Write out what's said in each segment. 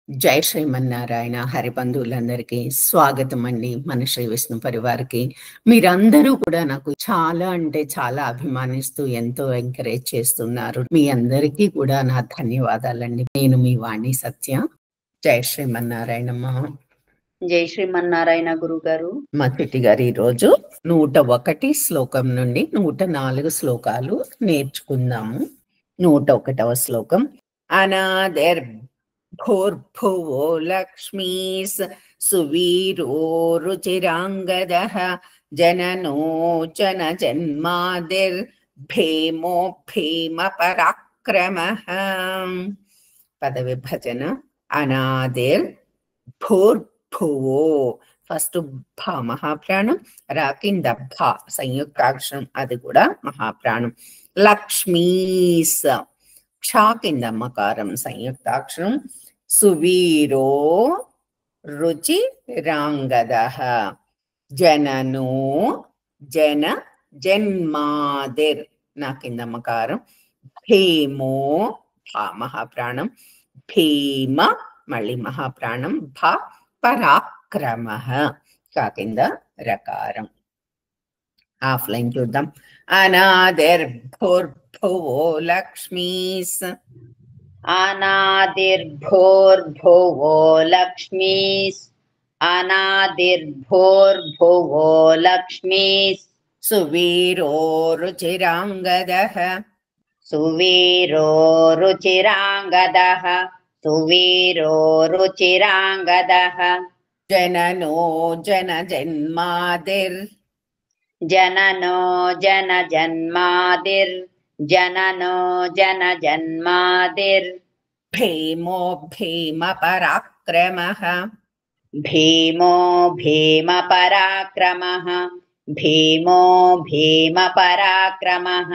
జై శ్రీమన్నారాయణ హరిబంధువులందరికీ స్వాగతం అండి. మన శ్రీ విష్ణు పరివారికి మీరందరూ కూడా నాకు చాలా అంటే చాలా అభిమానిస్తూ ఎంతో ఎంకరేజ్ చేస్తున్నారు. మీ అందరికీ కూడా నా ధన్యవాదాలండి. నేను మీ వాణి సత్య. జై శ్రీమన్నారాయణమ్మ. జై శ్రీమన్నారాయణ గురుగారు. మా చిట్టి గారు ఈరోజు 101 శ్లోకం నుండి 104 శ్లోకాలు నేర్చుకుందాము. 101వ శ్లోకం. అనాదిర్ భూర్భువో లక్ష్మీస్ సువీరో రుచిరాంగదః జననోచన జన్మాదిర్ భీమో భీమ పరాక్రమః. పద విభజన. అనాదిర్ భూర్భువో, ఫస్ట్ భ మహాప్రాణం, రా కింద భ సంయుక్తాక్షరం, అది కూడా మహాప్రాణం. లక్ష్మీస్ క్ష కింద మకారం సంయుక్తాక్షరం. సువీరో రుచి రాంగదః జననో జన జన్మాదిర్ నా కింద మకారం. భీమో భ మహాప్రాణం, భీమ మళ్ళీ మహాప్రాణం, భ పరాక్రమః కా కింద రకారం. ఆఫ్లైన్ చూద్దాం. అనాదిర్ భూర్భువో లక్ష్మీస్. అనాదిర్భూర్భువో లక్ష్మీస్. అనాదిర్భూర్భువో లక్ష్మీస్. సువీరో రుచిరాంగదః. సువీరో రుచిరాంగదః. సువీరో రుచిరాంగదః. జననో జన జన్మాదిర్. జననో జన జన్మాదిర్. జననో జన జన్మాదిర్. భీమో భీమ పరాక్రమః. భీమో భీమ పరాక్రమః. భీమో భీమ పరాక్రమః.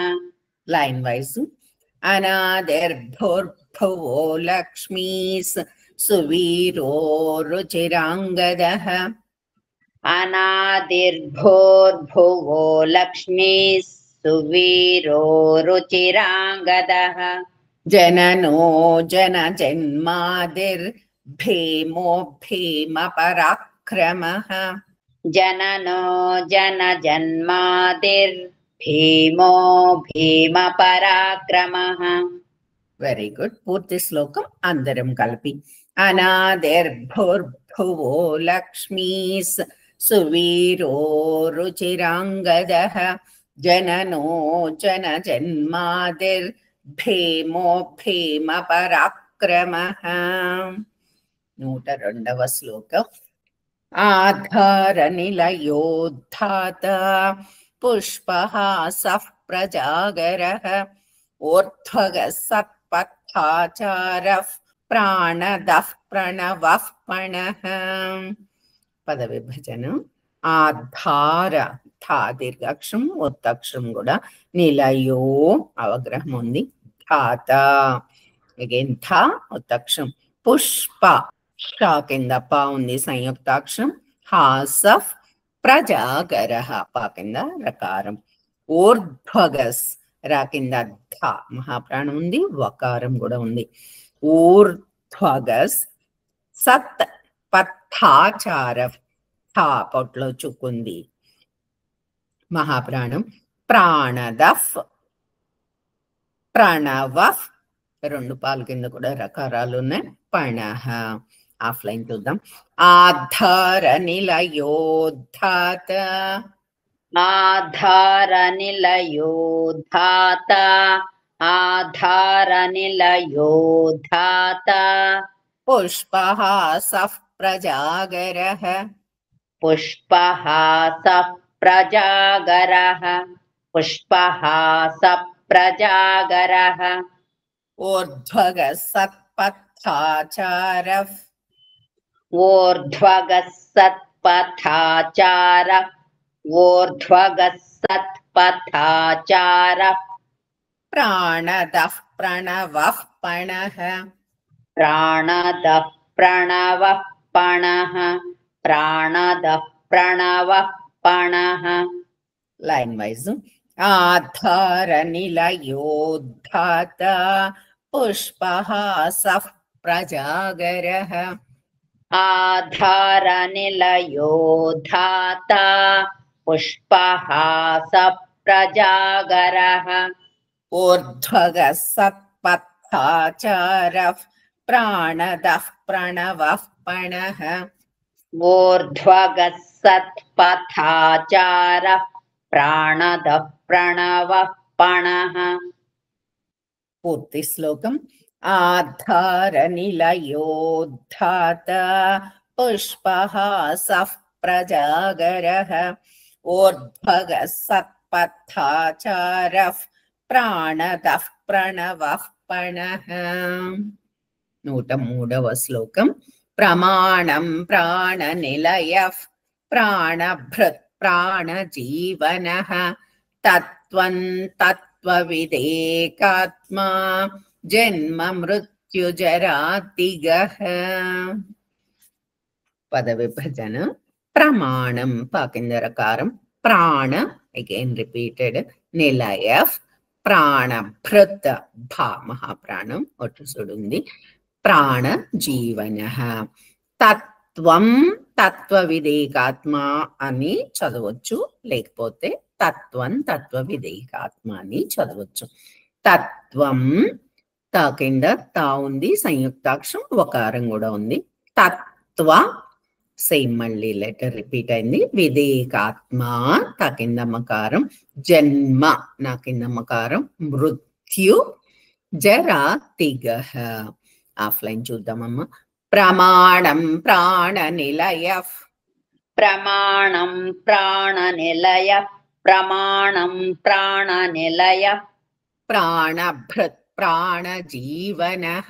Line wise. అనాదిర్భూర్భువో లక్ష్మీస్ సువీరో రుచిరాంగదః. అనాదిర్భూర్భువో లక్ష్మీస్. సువీరో రుచిరాంగదః. జననో జన జన్మాదిర్ భీమో భీమ పరాక్రమః. జననో జన జన్మాదిర్. భీమో భీమ పరాక్రమః. Very good. పూర్తి శ్లోకం అందరం కలిపి. అనాదిర్భూర్భువో లక్ష్మీస్ సువీరో రుచిరాంగదః జననో జన జన్మాదిర్ భీమో భీమ పరాక్రమః. 102వ శ్లోకం. ఆధార నిలయోద్ధాత పుష్పహాసః ప్రజాగరః ఊర్ధ్వగः సత్పథాచారః ప్రాణదః ప్రణవః పణః. పద విభజన. ఆధార థా దీర్ఘాక్షరం, ఒత్తక్షరం కూడా. నిలయో అవగ్రహం ఉంది. ధాత అగైన్ థా ఒత్తక్షరం. పుష్ప షా కింద ప ఉంది సంయుక్తాక్షరం. హాసః ప్రజాగరః ప కింద రకారం. ఊర్ధ్వగస్ రా కింద ధ మహాప్రాణం ఉంది, వకారం కూడా ఉంది. ఊర్ధ్వగస్ సత్ పథాచార థా పొట్లో చుక్కుంది మహాప్రాణం. ప్రాణదఫ్ ప్రణవః రెండు పాల కింద కూడా రకారాలు ఉన్నాయి. పణః. ఆఫ్లైన్ చూద్దాం. ఆధార నిలయోద్ధాత. ఆధార నిలయోద్ధాత. ఆధార నిలయోద్ధాత. పుష్పహాసః ప్రజాగరః. పుష్పహాసః ప్రజాగరః. పుష్పహాసః ప్రజాగరః. ఊర్ధ్వగः సత్పథాచారః. ఊర్ధ్వగः సత్పథాచారః. ఊర్ధ్వగः సత్పథాచారః. ప్రాణదః ప్రణవః పణః. ప్రాణదః ప్రణవః పణః. ప్రాణదః ప్రణవః పణః. Line wise. ఆధార నిలయోద్ధాత పుష్పహాసః प्रजागरः आधारनिलयो धाता पुष्पहास प्रजागरः ऊर्ध्वगः सत्पथाचारः प्राणदः प्रणवः पणः ऊर्ध्वगः सत्पथाचारः प्राणदः प्रणवः पणः पूर्ति श्लोकम् आधारनिलयोद्धाता पुष्पहासः प्रजागरः ऊर्ध्वगः सत्पथाचारः प्राणदः प्रणवः पणः 103వ శ్లోకం प्रमाणं प्राणनिलयः प्राणभृत् प्राणजीवनः तत्त्वं तत्त्वविदेकात्मा जन्म मृत्युजरातिगः पदविभजन प्रमाणं पाकिंदरकारं प्राण again repeated निलयः प्राणभृत् भा महाप्राणं ఒట్టుసుడుంది प्राण जीवनः तत्त्वं तत्त्वविदेकात्मा అని చదవచ్చు లేకపోతే తత్వం తత్వవిదేకాత్మ అని చదవచ్చు తత్వం త కింద తా ఉంది సంయుక్తాక్షరం వకారం కూడా ఉంది తత్వ సేమ్ మళ్ళీ లెటర్ రిపీట్ అయింది విదేకాత్మ త కింద మకారం జన్మ నా కింద మకారం మృత్యు జరాతిగః ఆఫ్లైన్ చూద్దామమ్మా ప్రమాణం ప్రాణనిలయః प्रमाणं प्राणनिलय प्रमाणं प्राणनिलय प्राणभृत् प्राणजीवनः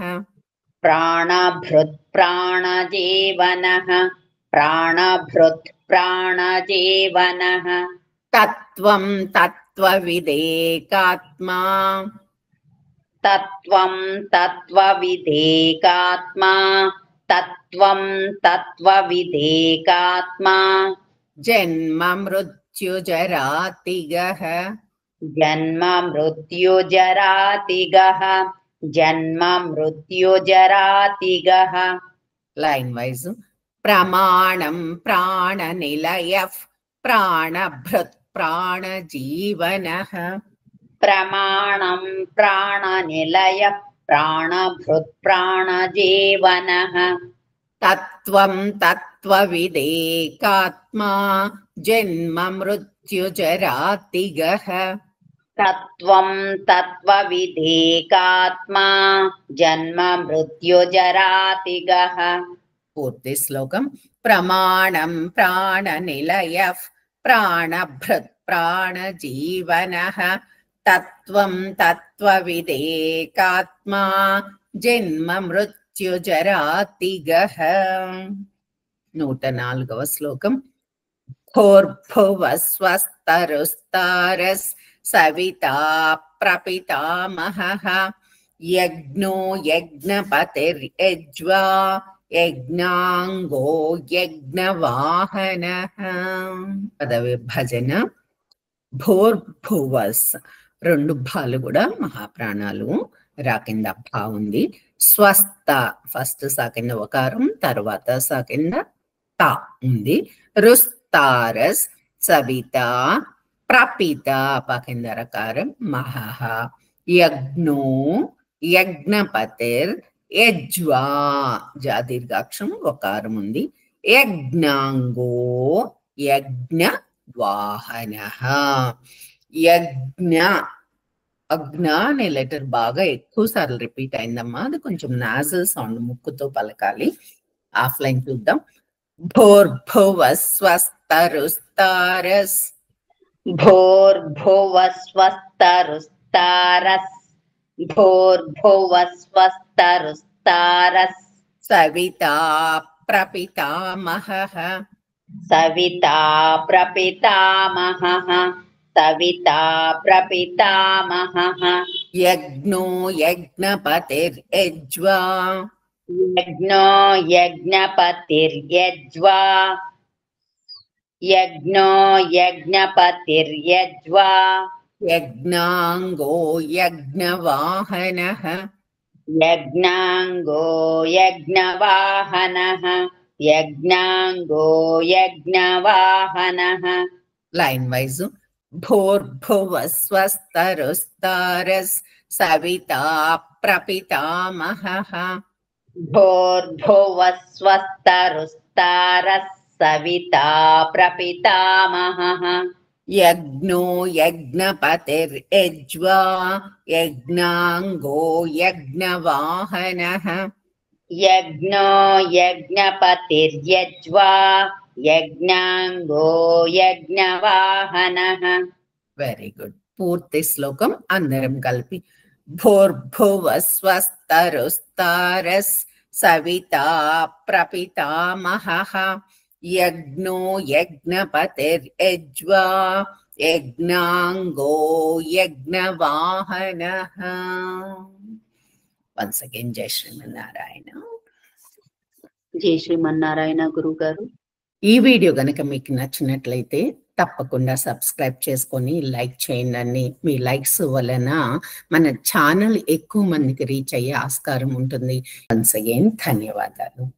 प्राणभृत् प्राणजीवनः प्राणभृत् प्राणजीवनः तत्त्वं तत्त्वविदेकात्मा तत्त्वं तत्त्वविदेकात्मा तत्त्वं तत्त्वविदेकात्मा जन्म मृत्युजरातिगः जन्म मृत्युजरातिगः जन्म मृत्युजरातिगः लाइन वाइज प्रमाणं प्राणनिलयः प्राणभृत् प्राणजीवनः प्रमाणं प्राणनिलय प्राणभृत् प्राणजीवनः तत्त्वं तत्त्वविदेकात्मा जन्म मृत्युजरातिगः तत्त्वं तत्त्वविदेकात्मा जन्म मृत्युजरातिगः पूर्ति श्लोकम् प्रमाणं प्राणनिलयः प्राणभृत् प्राणजीवनः तत्त्वं तत्त्वविदेकात्मा जन्म मृत्युजरातिगः 104వ శ్లోకం भूर्भुवस्वस्तरुस्तारस् सविता प्रपितामहः यज्ञो यज्ञपतिर्यज्वा यज्ञांगो यज्ञवाहनः పదవిభజన భూర్భువస్ రెండు భాలు కూడా మహాప్రాణాలు రా కింద భా ఉంది స్వస్థ ఫస్ట్ సా కింద వకారం తర్వాత సా కింద తా ఉంది రుస్తారస్ సవిత ప్రపిత ప కింద రకారం మహః యజ్ఞో యజ్ఞపతిర్ యజ్వా జా దీర్ఘాక్షరం వకారం ఉంది యజ్ఞాంగో యజ్ఞ వాహనః యజ్ఞ అజ్ఞ అనే లెటర్ బాగా ఎక్కువ సార్లు రిపీట్ అయిందమ్మా అది కొంచెం నాజల్ సౌండ్ ముక్కుతో పలకాలి ఆఫ్లైన్ చూద్దాం భూర్భువస్వస్తరుస్తారస్ भूर्भुवस्वस्तरुस्तारस् भूर्भुवस्वस्तरुस्तारस् सविता प्रपितामहः सविता प्रपितामहः सविता प्रपितामहः यज्ञो यज्ञपतिर्यज्वा यज्ञो यज्ञपतिर्यज्वा यज्ञो यज्ञपतिर्यज्वा यज्ञांगो यज्ञवाहनः యజ్ఞాంగో యజ్ఞవాహనః యజ్ఞాంగో యజ్ఞవాహనః లైన్ వైజ్ భూర్భువస్వస్తరుస్తారస్ సవితా ప్రపితామహః భోర్భువస్వస్తరుస్తారः సవితా ప్రపితామహః యజ్ఞో యజ్ఞపతిర్యజ్వా యజ్ఞాంగో యజ్ఞవాహనః యజ్ఞో యజ్ఞపతిర్యజ్వా యజ్ఞాంగో యజ్ఞవాహనః వెరీ గుడ్. పూర్తి శ్లోకం అందరం కలిపి. భూర్భువస్వస్తరుస్తారస్ సవితా ప్రపితామహః యజ్ఞో యజ్ఞపతిర్యజ్వా యజ్ఞాంగో యజ్ఞవాహనః. వన్స్ అగైన్ జై శ్రీమన్నారాయణ. జై శ్రీమన్నారాయణ గురువు గారు. ఈ వీడియో గనక మీకు నచ్చినట్లయితే తప్పకుండా సబ్స్క్రైబ్ చేసుకొని లైక్ చేయండి. మీ లైక్స్ వలన మన ఛానల్ ఎక్కువ మందికి రీచ్ అయ్యే ఆస్కారం ఉంటుంది. వన్స్ అగైన్ ధన్యవాదాలు.